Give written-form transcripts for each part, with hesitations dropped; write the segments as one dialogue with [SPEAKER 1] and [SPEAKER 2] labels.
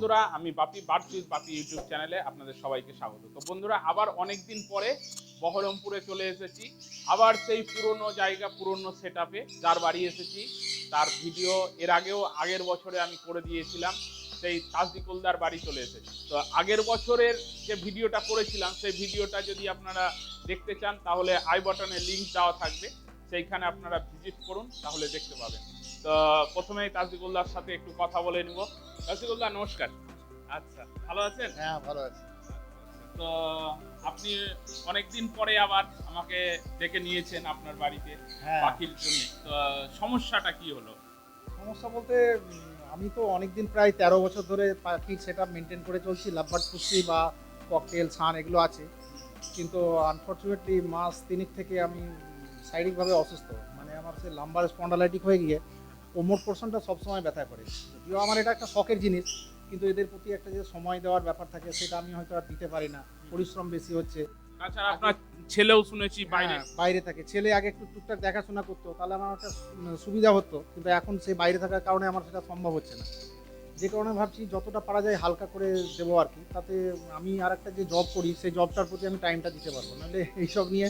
[SPEAKER 1] বন্ধুরা, আমি বাপি বাপি ইউটিউব চ্যানেলে আপনাদের সবাইকে স্বাগত। তো বন্ধুরা, আবার অনেকদিন পরে বহরমপুরে চলে এসেছি। আবার সেই পুরনো জায়গা, পুরনো সেটআপে যার বাড়ি এসেছি তার ভিডিও এর আগের বছরে আমি করে দিয়েছিলাম। সেই তাজদিকুলদার বাড়ি চলে এসেছি। তো আগের বছরের যে ভিডিওটা করেছিলাম সেই ভিডিওটা যদি আপনারা দেখতে চান তাহলে আই বাটনে লিংক দেওয়া থাকবে, সেইখানে আপনারা ভিজিট করুন, তাহলে দেখতে পাবেন। তো প্রথমেই তাজদিকুলদার সাথে একটু কথা বলে নিব। রসিকুল্লাহ, নমস্কার। আচ্ছা, ভালো আছেন?
[SPEAKER 2] হ্যাঁ, ভালো আছি।
[SPEAKER 1] তো আপনি অনেকদিন পরে আবার আমাকে ডেকে নিয়েছেন আপনার বাড়িতে
[SPEAKER 2] হ্যাঁ,
[SPEAKER 1] পাখির জন্য। তো সমস্যাটা কি হলো?
[SPEAKER 2] সমস্যা বলতে আমি তো অনেকদিন প্রায় 13 বছর ধরে পাখির সেটআপ মেনটেন করে চলছি। লাভবার্ড পুষছি বা ককটেল, ছান এগুলো আছে। কিন্তু আনফরচুনেটলি মাস 3 থেকে আমি শারীরিকভাবে অসুস্থ। মানে আমার সে লাম্বার স্পন্ডালাইটিক হয়ে গিয়ে কোমর পোর্শনটা সবসময় ব্যথা করে। যদিও আমার এটা একটা শখের জিনিস, কিন্তু এদের প্রতি একটা যে সময় দেওয়ার ব্যাপার থাকে সেটা আমি হয়তো আর দিতে পারি না। পরিশ্রম বেশি হচ্ছে।
[SPEAKER 1] তাছাড়া আপনার ছেলেও শুনেছি বাইরে।
[SPEAKER 2] হ্যাঁ, বাইরে থাকে। ছেলে আগে একটু টুকটাক দেখাশোনা করতো, তাহলে আমার একটা সুবিধা হতো। কিন্তু এখন সে বাইরে থাকার কারণে আমার সেটা সম্ভব হচ্ছে না। যে কারণে ভাবছি যতটা পারা যায় হালকা করে দেবো আর কি। তাতে আমি আর একটা যে জব করি সেই জবটার প্রতি আমি টাইমটা দিতে পারবো। নাহলে এইসব নিয়ে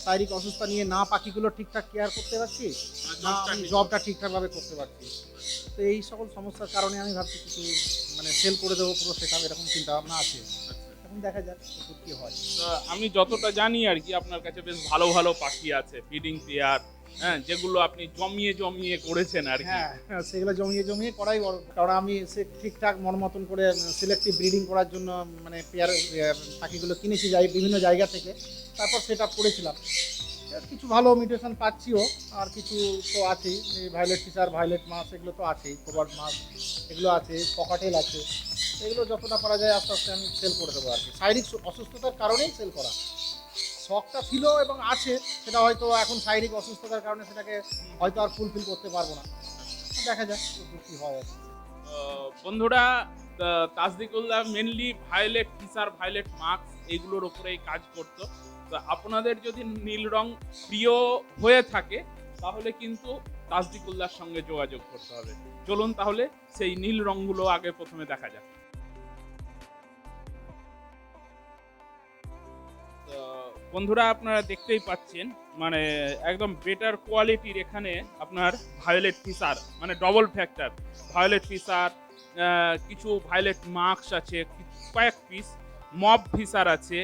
[SPEAKER 2] শারীরিক অসুস্থতা নিয়ে না পাখিগুলো ঠিকঠাক কেয়ার করতে পারছি, না আমি জবটা ঠিকঠাকভাবে করতে পারছি। তো এই সকল সমস্যার কারণে আমি ভাবছি কিছু মানে সেল করে দেবো পুরো সেটআপ, এরকম চিন্তা ভাবনা আছে। এখন দেখা যাক কি হয়।
[SPEAKER 1] তো আমি যতটা জানি আর কি, আপনার কাছে বেশ ভালো ভালো পাখি আছে, ফিডিং পেয়ার, হ্যাঁ, যেগুলো আপনি জমিয়ে জমিয়ে করেছেন আর কি।
[SPEAKER 2] হ্যাঁ, সেগুলো জমিয়ে জমিয়ে করাই বড়। কারণ আমি সে ঠিকঠাক মন মতন করে সিলেক্টিভ ব্রিডিং করার জন্য মানে পেয়ার পাখিগুলো কিনেছি যাই বিভিন্ন জায়গা থেকে, তারপর সেট আপ করেছিলাম। এর কিছু ভালো মিউটেশন পাচ্ছিও, আর কিছু তো আছেই। ভায়োলেট ফিশার, ভায়োলেট মাছ এগুলো তো আছেই, কোবার্ড মাছ এগুলো আছে, পকাটেল আছে। এগুলো যতটা পারা যায় আস্তে আস্তে আমি সেল করে দেবো আর কি। শারীরিক অসুস্থতার কারণেই সেল করা। শখটা ছিল এবং আছে, সেটা হয়তো এখন শারীরিক অসুস্থতার কারণে সেটাকে হয়তো আর ফুলফিল করতে পারবো না। দেখা যাক কি হয় আর কি।
[SPEAKER 1] বন্ধুরা, তাজদিকুল্লাহ mainly violet fisher, violet mask এইগুলোর উপরেই কাজ করতো। তো আপনাদের যদি নীল রং প্রিয় হয়ে থাকে তাহলে কিন্তু তাজদিকুল্লাহর সঙ্গে যোগাযোগ করতে হবে। চলুন তাহলে সেই নীল রংগুলো আগে প্রথমে দেখা যাক। তো বন্ধুরা, আপনারা দেখতেই পাচ্ছেন মানে একদম বেটার কোয়ালিটির এখানে আপনার ভায়োলেট ফিশার, মানে ডবল ফ্যাক্টর ভায়োলেট ফিশার, কিছু ভায়োলেট মাস্ক আছে, কয়েক পিস মব ফিশার আছে।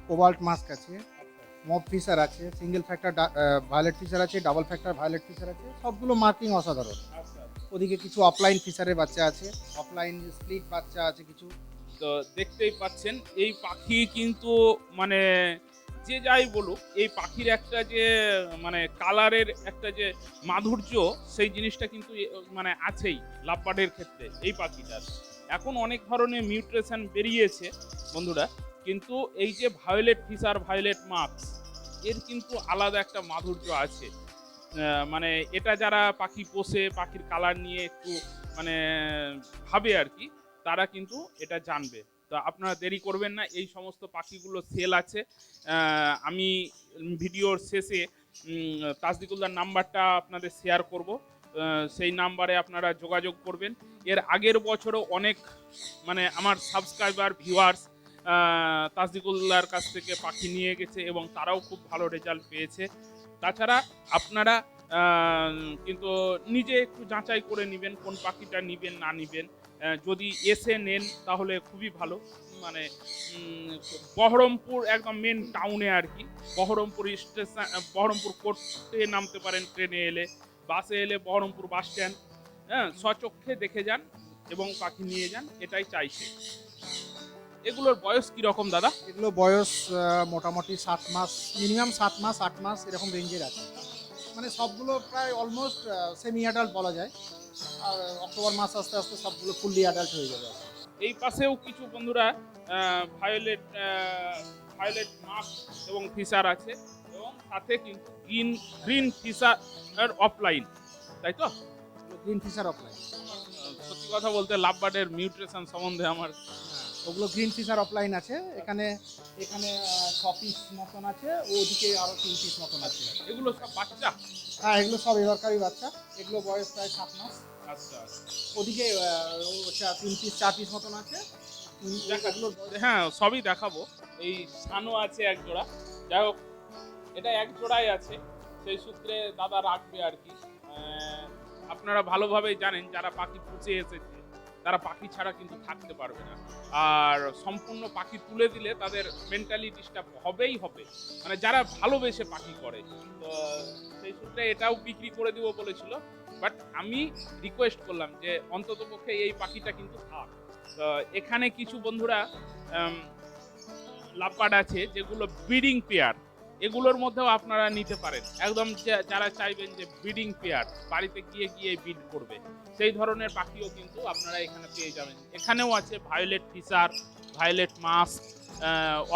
[SPEAKER 2] কোবাল্ট মাস্ক আছে, মব ফিশার আছে, সিঙ্গেল ফ্যাক্টর ভায়োলেট ফিশার আছে, ডাবল ফ্যাক্টর ভায়োলেট ফিশার আছে। সবগুলো মার্কিং অসাধারণ।
[SPEAKER 1] আচ্ছা,
[SPEAKER 2] ওদিকে কিছু অফলাইন ফিশারের বাচ্চা আছে, অফলাইন স্প্লিট বাচ্চা আছে কিছু।
[SPEAKER 1] তো দেখতেই পাচ্ছেন এই পাখি কিন্তু মানে যে যাই বলুক, এই পাখির একটা যে মানে কালারের একটা যে মাধুর্য, সেই জিনিসটা কিন্তু মানে আছেই লাভবার্ডের ক্ষেত্রে এই পাখিটার। এখন অনেক ধরনের মিউটেশন বেরিয়েছে বন্ধুরা, কিন্তু এই যে ভায়োলেট ফিশার, ভায়োলেট মাস্ক, এর কিন্তু আলাদা একটা মাধুর্য আছে। মানে এটা যারা পাখি পোষে, পাখির কালার নিয়ে একটু মানে ভাবে আর কি, তারা কিন্তু এটা জানবে। তো আপনারা দেরি করবেন না, এই সমস্ত পাখিগুলো সেল আছে। আমি ভিডিওর শেষে তাজদিকুল্লার নাম্বারটা আপনাদের শেয়ার করব, সেই নাম্বারে আপনারা যোগাযোগ করবেন। এর আগের বছরও অনেক মানে আমার সাবস্ক্রাইবার, ভিউয়ার্স তাজদিকুল্লার কাছ থেকে পাখি নিয়ে গেছে এবং তারাও খুব ভালো রেজাল্ট পেয়েছে। তাছাড়া আপনারা কিন্তু নিজে একটু যাচাই করে নেবেন কোন পাখিটা নেবেন না নেবেন। যদি এসে নেন তাহলে খুবই ভালো। মানে বহরমপুর একদম মেন টাউনে আর কি, বহরমপুর স্টেশন, বহরমপুর কোর্টে নামতে পারেন ট্রেনে এলে, বাসে এলে বহরমপুর বাস স্ট্যান্ড, হ্যাঁ, স্বচক্ষে দেখে যান এবং পাখি নিয়ে যান, এটাই চাইছে। এগুলোর বয়স কীরকম দাদা?
[SPEAKER 2] এগুলো বয়স মোটামুটি 7 মাস, মিনিমাম 7 মাস 8 মাস এরকম রেঞ্জের আছে। মানে সবগুলো প্রায় অলমোস্ট সেমি অ্যাডাল্ট বলা যায়। আর অক্টোবর মাস আস্তে আস্তে সবগুলো ফুললি অ্যাডাল্ট হয়ে যাবে।
[SPEAKER 1] এই পাশেও কিছু বন্ধুরা ভায়োলেট ভায়োলেট মাস্ক এবং ফিশার আছে, এবং সাথে কিন্তু গ্রিন ফিশার অফলাইন, তাই তো?
[SPEAKER 2] Green Fischer opaline.
[SPEAKER 1] সত্যি কথা বলতে লাভবার্ডের মিউটেশন সম্বন্ধে আমার
[SPEAKER 2] ওগুলো গ্রিন ফিশার অফলাইন আছে। এখানে এখানে 6 পিস মতন আছে, ওদিকে আরও 3 পিস মতন আছে।
[SPEAKER 1] এগুলো সব বাচ্চা।
[SPEAKER 2] হ্যাঁ, এগুলো সব এবারকারই বাচ্চা। এগুলো বয়স প্রায় 7 মাস।
[SPEAKER 1] আচ্ছা আচ্ছা।
[SPEAKER 2] ওদিকে 3 পিস 4 পিস মতন আছে।
[SPEAKER 1] দেখাচ্ছি।
[SPEAKER 2] ওগুলো
[SPEAKER 1] হ্যাঁ, সবই দেখাবো। এই সানও আছে এক জোড়া। যাই হোক, এটা এক জোড়াই আছে। সেই সূত্রে দাদা রাখবে আরকি। আপনারা ভালোভাবেই জানেন যারা পাখি পুষে এসেছে, তারা পাখি ছাড়া কিন্তু থাকতে পারবে না। আর সম্পূর্ণ পাখি তুলে দিলে তাদের মেন্টালি ডিস্টার্ব হবেই হবে। মানে যারা ভালোবেসে পাখি করে। তো সেই সূত্রে এটাও বিক্রি করে দিব বলেছিল। বাট আমি রিকোয়েস্ট করলাম যে অন্ততপক্ষে এই পাখিটা কিন্তু থাক। তো এখানে কিছু বন্ধুরা আম লাভবার্ড আছে যেগুলো ব্রিডিং পেয়ার, এগুলোর মধ্যেও আপনারা নিতে পারেন। একদম যারা চাইবেন যে ব্রিডিং পেয়ার বাড়িতে গিয়ে গিয়ে ব্রিড করবে, সেই ধরনের পাখিও কিন্তু আপনারা এখানে পেয়ে যাবেন। এখানেও আছে violet fisher, violet mask,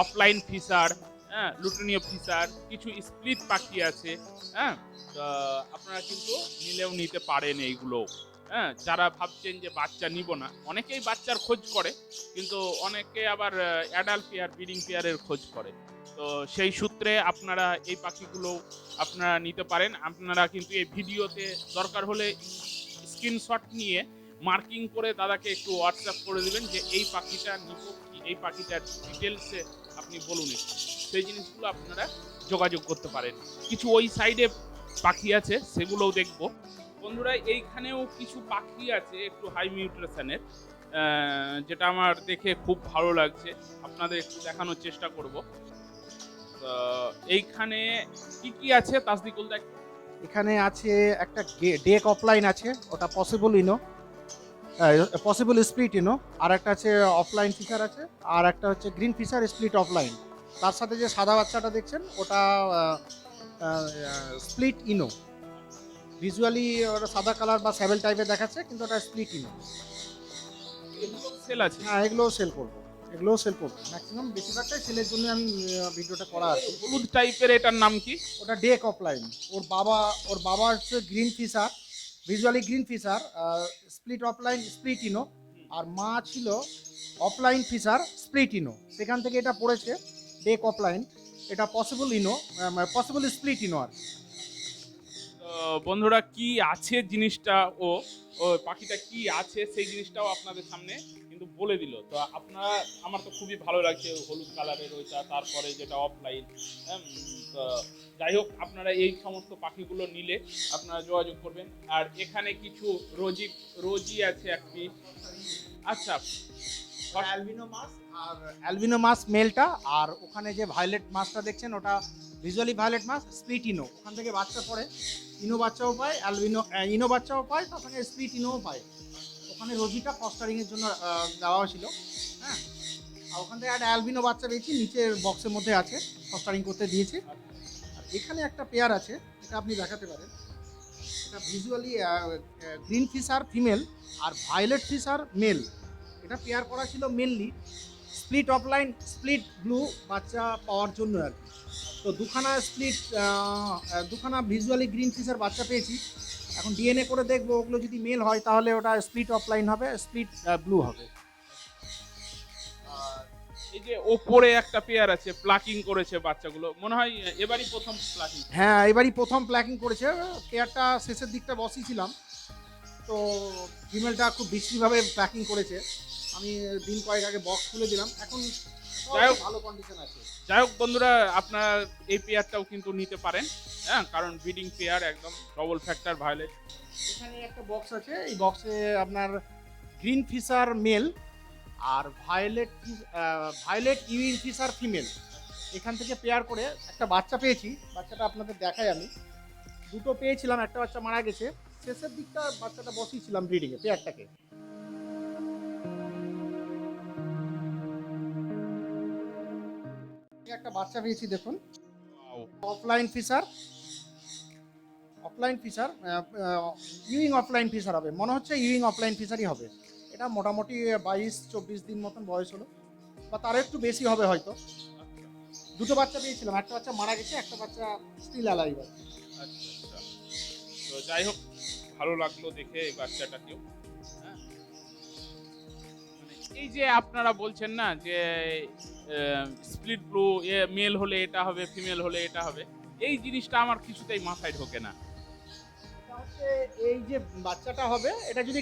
[SPEAKER 1] opaline Fischer, হ্যাঁ, লুটিনীয় ফিশার, কিছু স্প্লিট পাখি আছে। হ্যাঁ, তো আপনারা কিন্তু নিলেও নিতে পারেন এইগুলো। হ্যাঁ, যারা ভাবছেন যে বাচ্চা নিব না, অনেকেই বাচ্চার খোঁজ করে, কিন্তু অনেকে আবার অ্যাডাল্ট পেয়ার, ব্রিডিং পেয়ারের খোঁজ করে। তো সেই সূত্রে আপনারা এই পাখিগুলো আপনারা নিতে পারেন। আপনারা কিন্তু এই ভিডিওতে দরকার হলে স্ক্রিনশট নিয়ে মার্কিং করে দাদাকে একটু হোয়াটসঅ্যাপ করে দিবেন যে এই পাখিটা নিব কি, এই পাখিটার ডিটেলসে আপনি বলুন একটু। সেই জিনিসগুলো আপনারা যোগাযোগ করতে পারেন। কিছু ওই সাইডে পাখি আছে, সেগুলোও দেখব। বন্ধুরা, এইখানেও কিছু পাখি আছে একটু হাই মিউটেশনের, যেটা আমার দেখে খুব ভালো লাগছে, আপনাদের একটু দেখানোর চেষ্টা করব। এইখানে কি কি আছে তাসদিকুল দেখ।
[SPEAKER 2] এখানে আছে একটা ডেক অফলাইন আছে, ওটা পসিবল ইনো, পসিবল স্প্লিট ইনো। আর একটা আছে অফলাইন ফিচার আছে, আর একটা হচ্ছে গ্রিন ফিচার স্প্লিট অফলাইন। তার সাথে যে সাদা বাচ্চাটা দেখছেন ওটা স্প্লিট ইনো। ভিজুয়ালি ওটা সাদা কালার বা স্যাবেল টাইপের দেখাচ্ছে, কিন্তু ওটা স্প্লিট ইনো।
[SPEAKER 1] এগুলো সেল আছে।
[SPEAKER 2] হ্যাঁ, এগুলোও সেল করবো, এগুলোও সেল করবো। ম্যাক্সিমাম বেশিরভাগটাই সেলের জন্য আমি ভিডিওটা করা আর কি।
[SPEAKER 1] হলুদ টাইপের, এটার নাম কি?
[SPEAKER 2] ওটা ডেক অফলাইন। ওর বাবা হচ্ছে green fisher, visually green fisher, split offline split ino. আর মা ছিল অফলাইন ফিশার স্প্লিট ইনো, সেখান থেকে এটা পড়েছে ডেক অফলাইন। এটা পসিবল ইনো, পসিবল স্প্লিট ইনো আর কি।
[SPEAKER 1] তো বন্ধুরা, কি আছে জিনিসটা, ও ও পাখিটা কি আছে সেই জিনিসটাও আপনাদের সামনে কিন্তু বলে দিল। তো আপনারা, আমার তো খুবই ভালো লাগছে হলুদ কালারের ওইটা, তারপরে যেটা অফলাইন। তো যাই হোক, আপনারা এই সমস্ত পাখিগুলো নিলে আপনারা যোগাযোগ করবেন। আর এখানে কিছু রোজি রোজি আছে একটি। আচ্ছা,
[SPEAKER 2] অ্যালবিনো মাছ, আর অ্যালবিনো মাছ মেলটা। আর ওখানে যে ভায়োলেট মাছটা দেখছেন ওটা ভিজুয়ালি ভায়োলেট মাছ স্প্লিট ইনো। ওখান থেকে বাচ্চা পড়ে, ইনো বাচ্চাও পায়, অ্যালবিনো ইনো বাচ্চাও পায়, তার সঙ্গে স্প্লিট ইনোও পায়। ওখানে রোজিটা ফস্টারিংয়ের জন্য দেওয়া হয়েছিল। হ্যাঁ, আর ওখান থেকে একটা অ্যালবিনো বাচ্চা পেয়েছি, নিচের বক্সের মধ্যে আছে, ফস্টারিং করতে দিয়েছি। আর এখানে একটা পেয়ার আছে, এটা আপনি দেখাতে পারেন। এটা ভিজুয়ালি গ্রিন ফিশার ফিমেল আর ভায়োলেট ফিশার মেল। এটা পেয়ার করা ছিল mainly split offline split blue বাচ্চা পাওয়ার জন্য আর কি। তো দুখানা ভিজুয়ালি গ্রিন ফিশার বাচ্চা পেয়েছি। এখন ডিএনএ করে দেখবো, ওগুলো যদি মেল হয় তাহলে ওটা স্প্লিট অফলাইন হবে, স্প্লিট ব্লু হবে।
[SPEAKER 1] আর এই যে ওপরে একটা পেয়ার আছে, প্লাকিং করেছে বাচ্চাগুলো, মনে হয় এবারই প্রথম প্লাকিং।
[SPEAKER 2] হ্যাঁ, এবারই প্রথম প্ল্যাকিং করেছে। পেয়ারটা শেষের দিকটা বসিয়েছিলাম, তো ফিমেলটা খুব বিশ্রীভাবে প্যাকিং করেছে। আমি দিন কয়েক আগে বক্স খুলে দিলাম, এখন
[SPEAKER 1] যাই হোক,
[SPEAKER 2] ভালো কন্ডিশন আছে।
[SPEAKER 1] যাই হোক বন্ধুরা, আপনারা এই পেয়ারটাও কিন্তু নিতে পারেন। হ্যাঁ, কারণ ব্রিডিং পেয়ার একদম ডবল ফ্যাক্টর ভায়োলেট।
[SPEAKER 2] এখানে একটা বক্স আছে, এই বক্সে আপনার গ্রিন ফিশার মেল আর ভায়োলেট ইউইং ফিশার ফিমেল, এখান থেকে পেয়ার করে একটা বাচ্চা পেয়েছি। বাচ্চাটা আপনাদের দেখাই আমি। দুটো পেয়েছিলাম, একটা বাচ্চা মারা গেছে। শেষের দিকটা বাচ্চাটা বসিয়েছিলাম ব্রিডিংয়ে, পেয়ারটাকে। একটা বাচ্চা পেয়েছি দেখুন, অফলাইন ফিশার, অফলাইন ফিশার ইউইং অফলাইন ফিশার হবে, মনে হচ্ছে ইউইং অফলাইন ফিশারই হবে। এটা মোটামুটি 22-24 দিন মতন বয়স হলো, বা তার একটু বেশি হবে হয়তো। দুটো বাচ্চা পেয়েছিলাম, একটা বাচ্চা মারা গেছে, একটা বাচ্চা স্টিল অ্যালাইভ আছে।
[SPEAKER 1] আচ্ছা আচ্ছা। তো যাই হোক, ভালো লাগলো দেখে এই বাচ্চাটাকেও। হ্যাঁ, মানে এই যে আপনারা বলছেন না যে স্প্লিট ব্লু, মেল হলে এটা হবে, ফিমেল হলে এটা হবে, এই জিনিসটা আমার কিছুতেই মাথায় ঢোকে না।
[SPEAKER 2] এটা হচ্ছে এই যে বাচ্চাটা হবে, এটা যদি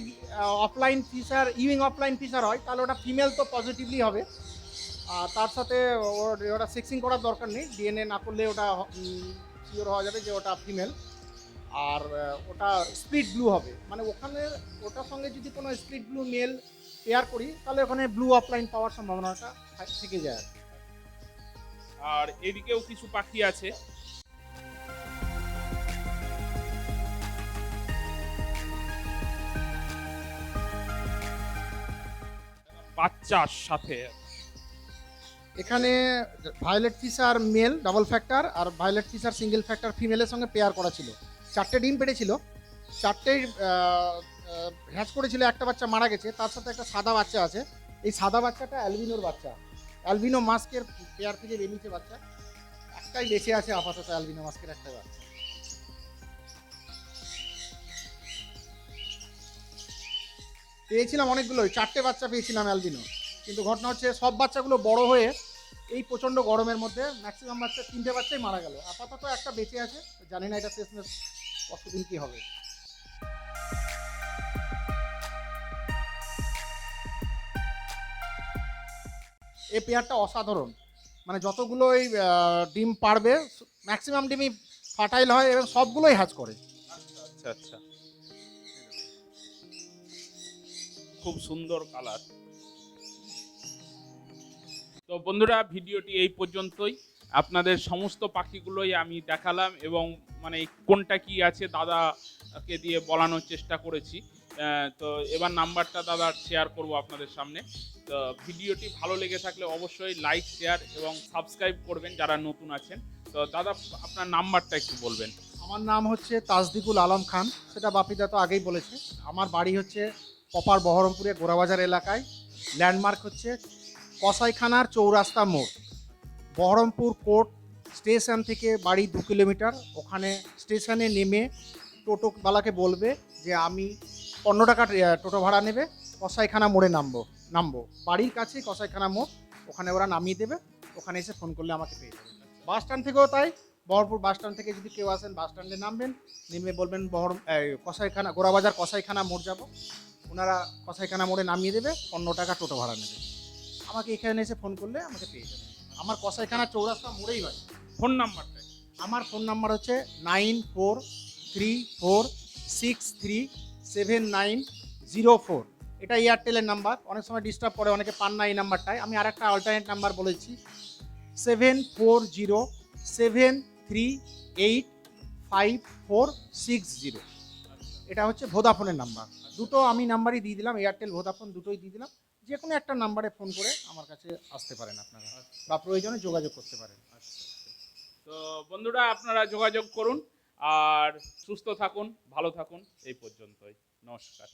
[SPEAKER 2] অফলাইন ফিশার ইউইং অফলাইন ফিশার হয় তাহলে ওটা ফিমেল তো পজিটিভলি হবে। আর তার সাথে ওটা সেক্সিং করার দরকার নেই, ডিএনএ না করলে ওটা শিওর হওয়া যাবে যে ওটা ফিমেল। আর ওটা স্প্লিট ব্লু হবে, মানে ওখানে ওটার সঙ্গে যদি কোনো স্প্লিট ব্লু মেল পেয়ার করি তাহলে ওখানে ব্লু অফলাইন পাওয়ার সম্ভাবনাটা থেকে যায় আর কি।
[SPEAKER 1] আর এদিকেও কিছু পাখি আছে। বাচ্চার সাথে
[SPEAKER 2] এখানে violet fisher male double factor আর ভায়োলেট ফিশার সিঙ্গেল ফ্যাক্টর ফিমেলের সঙ্গে পেয়ার করা ছিল। 4টে ডিম পেড়েছিল, 4টেই হ্যাচ করেছিল, একটা বাচ্চা মারা গেছে, তার সাথে একটা সাদা বাচ্চা আছে। এই সাদা বাচ্চাটা অ্যালবিনোর বাচ্চা, অ্যালবিনো মাস্কের পেয়ার থেকে বেরিয়েছে বাচ্চা। একটাই বেঁচে আছে আপাতত, অ্যালবিনো মাস্কের একটা বাচ্চা। পেয়েছিলাম অনেকগুলোই, 4টে বাচ্চা পেয়েছিলাম অ্যালবিনো, কিন্তু ঘটনা হচ্ছে সব বাচ্চাগুলো বড় হয়ে এই প্রচণ্ড গরমের মধ্যে ম্যাক্সিমাম বাচ্চা 3টে বাচ্চাই মারা গেল। আপাতত একটা বেঁচে আছে, জানি না এটা শেষমেশ কতদিন কি হবে। এই পেয়ারটা অসাধারণ, মানে যতগুলোই ডিম পারবে ম্যাক্সিমাম ডিমই ফার্টাইল হয় এবং সবগুলোই হ্যাচ করে।
[SPEAKER 1] আচ্ছা আচ্ছা, খুব সুন্দর কালার। তো বন্ধুরা, ভিডিওটি এই পর্যন্তই। আপনাদের সমস্ত পাখিগুলোই আমি দেখালাম এবং মানে কোনটা কি আছে দাদাকে দিয়ে বলানোর চেষ্টা করেছি। তো এবার নাম্বারটা দাদা শেয়ার করব আপনাদের সামনে। তো ভিডিওটি ভালো লেগে থাকলে অবশ্যই লাইক, শেয়ার এবং সাবস্ক্রাইব করবেন যারা নতুন আছেন। তো দাদা, আপনার নাম্বারটা একটু বলবেন।
[SPEAKER 2] আমার নাম হচ্ছে তাজদিকুল আলম খান, সেটা বাপিদা তো আগেই বলেছে। আমার বাড়ি হচ্ছে প্রপার বহরমপুরে গোরাবাজার এলাকায়। ল্যান্ডমার্ক হচ্ছে কসাইখানার চৌরাস্তা মোড়, বহরমপুর কোর্ট স্টেশন থেকে বাড়ি 2 কিলোমিটার। ওখানে স্টেশনে নেমে টোটোওয়ালাকে বলবে যে আমি 15 টাকা টোটো ভাড়া নেবে, কসাইখানা মোড়ে নামবো বাড়ির কাছেই কসাইখানা মোড়, ওখানে ওরা নামিয়ে দেবে। ওখানে এসে ফোন করলে আমাকে পেয়ে যাবে। বাস স্ট্যান্ড থেকেও তাই, বহরমপুর বাস স্ট্যান্ড থেকে যদি কেউ আসেন বাস স্ট্যান্ডে নামবেন, নেমে বলবেন কসাইখানা গোরাবাজার কসাইখানা মোড় যাব, ওনারা কসাইখানা মোড়ে নামিয়ে দেবে, 15 টাকা টোটো ভাড়া নেবে। আমাকে এখানে এসে ফোন করলে আমাকে পেয়ে যাবে। আমার কসাইখানা চৌরাস্তা মোড়েই হয়।
[SPEAKER 1] ফোন নাম্বারটা?
[SPEAKER 2] আমার ফোন নাম্বার হচ্ছে 9434637904। এটা এয়ারটেলের নাম্বার, অনেক সময় ডিস্টার্ব করে, অনেকে পান না এই নাম্বারটায়। আমি আরেকটা অল্টারনেট নাম্বার বলেছি, 7407385460। এটা হচ্ছে ভোদাফোনের নাম্বার। দুটো আমি নাম্বারই দিয়ে দিলাম, এয়ারটেল ভোদাফোন দুটোই দিয়ে দিলাম। যে কোনো একটা নাম্বারে ফোন করে আমার কাছে আসতে পারেন আপনারা, বা প্রয়োজনে যোগাযোগ করতে পারেন।
[SPEAKER 1] তো বন্ধুরা, আপনারা যোগাযোগ করুন আর সুস্থ থাকুন, ভালো থাকুন। এই পর্যন্তই, নমস্কার।